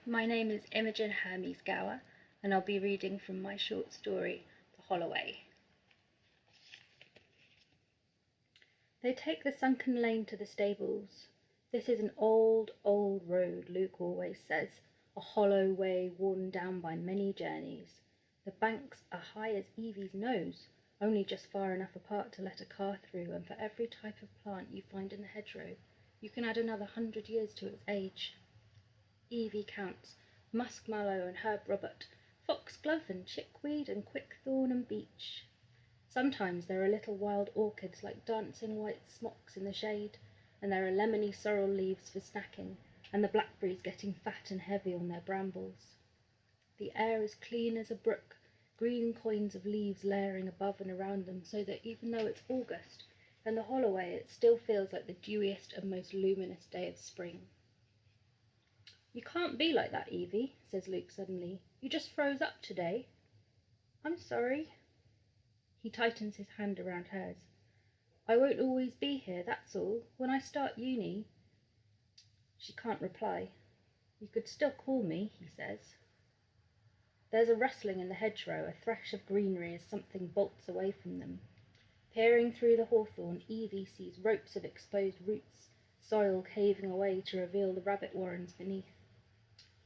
My name is Imogen Hermes Gowar, and I'll be reading from my short story, The Holloway. They take the sunken lane to the stables. This is an old, old road, Luke always says, a hollow way worn down by many journeys. The banks are high as Evie's nose, only just far enough apart to let a car through, and for every type of plant you find in the hedgerow, you can add another 100 years to its age. Evie counts muskmallow and herb robert, foxglove and chickweed and quickthorn and beech. Sometimes there are little wild orchids like dancing white smocks in the shade, and there are lemony sorrel leaves for snacking, and the blackberries getting fat and heavy on their brambles. The air is clean as a brook, green coins of leaves layering above and around them, so that even though it's August and the Holloway, it still feels like the dewiest and most luminous day of spring. "You can't be like that, Evie," says Luke suddenly. "You just froze up today." "I'm sorry." He tightens his hand around hers. "I won't always be here, that's all. When I start uni—" She can't reply. "You could still call me," he says. There's a rustling in the hedgerow, a thresh of greenery as something bolts away from them. Peering through the hawthorn, Evie sees ropes of exposed roots, soil caving away to reveal the rabbit warrens beneath.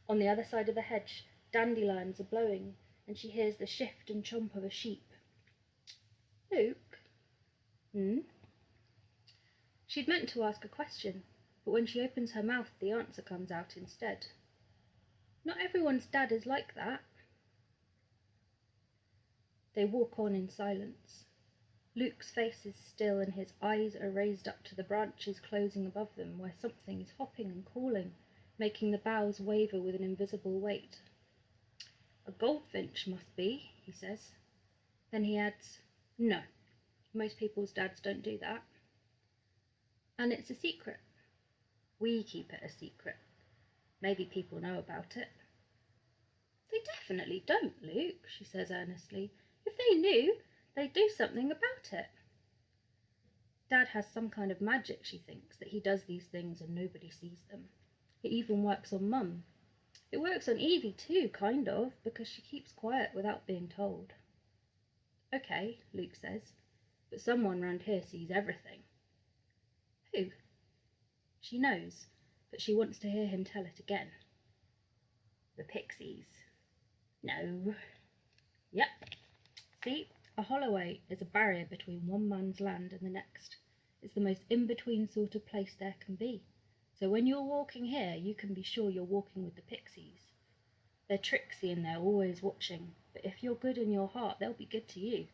On the other side of the hedge, dandelions are blowing, and she hears the shift and chomp of a sheep. "Luke?" She'd meant to ask a question, but when she opens her mouth, the answer comes out instead. "Not everyone's dad is like that." They walk on in silence. Luke's face is still, and his eyes are raised up to the branches closing above them, where something is hopping and calling, making the boughs waver with an invisible weight. "A goldfinch must be," he says. Then he adds, "No, most people's dads don't do that. And it's a secret. We keep it a secret. Maybe people know about it." "They definitely don't, Luke," she says earnestly. "If they knew, they'd do something about it." Dad has some kind of magic, she thinks, that he does these things and nobody sees them. It even works on Mum. It works on Evie too, kind of, because she keeps quiet without being told. "Okay," Luke says, "but someone round here sees everything." "Who?" She knows, but she wants to hear him tell it again. "The pixies." "No." "Yep. See, a Holloway is a barrier between one man's land and the next. It's the most in-between sort of place there can be. So when you're walking here, you can be sure you're walking with the pixies. They're tricksy and they're always watching, but if you're good in your heart, they'll be good to you.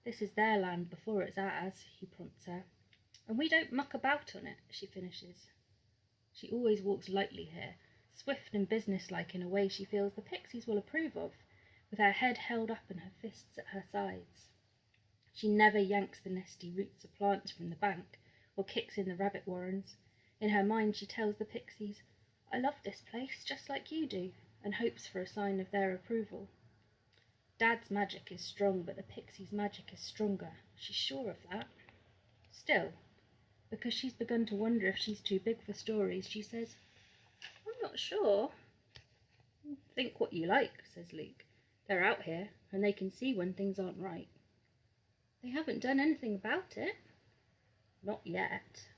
This is their land before it's ours," he prompts her. "And we don't muck about on it," she finishes. She always walks lightly here, swift and businesslike in a way she feels the pixies will approve of, with her head held up and her fists at her sides. She never yanks the nesty roots of plants from the bank, or kicks in the rabbit warrens. In her mind she tells the pixies, "I love this place, just like you do," and hopes for a sign of their approval. Dad's magic is strong, but the pixies' magic is stronger. She's sure of that. Still, because she's begun to wonder if she's too big for stories, she says, "I'm not sure." "Think what you like," says Luke. "They're out here, and they can see when things aren't right." "They haven't done anything about it." "Not yet."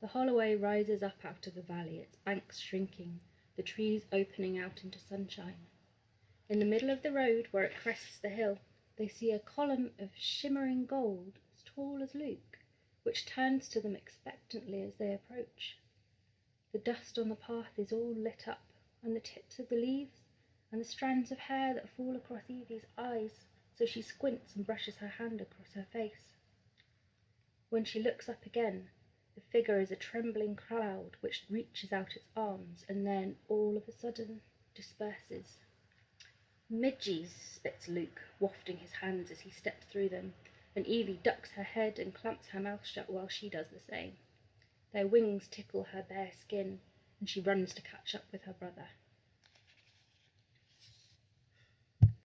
The Holloway rises up out of the valley, its banks shrinking, the trees opening out into sunshine. In the middle of the road, where it crests the hill, they see a column of shimmering gold as tall as Luke, which turns to them expectantly as they approach. The dust on the path is all lit up, and the tips of the leaves, and the strands of hair that fall across Evie's eyes, so she squints and brushes her hand across her face. When she looks up again, the figure is a trembling cloud which reaches out its arms and then, all of a sudden, disperses. "Midges," spits Luke, wafting his hands as he steps through them, and Evie ducks her head and clamps her mouth shut while she does the same. Their wings tickle her bare skin, and she runs to catch up with her brother.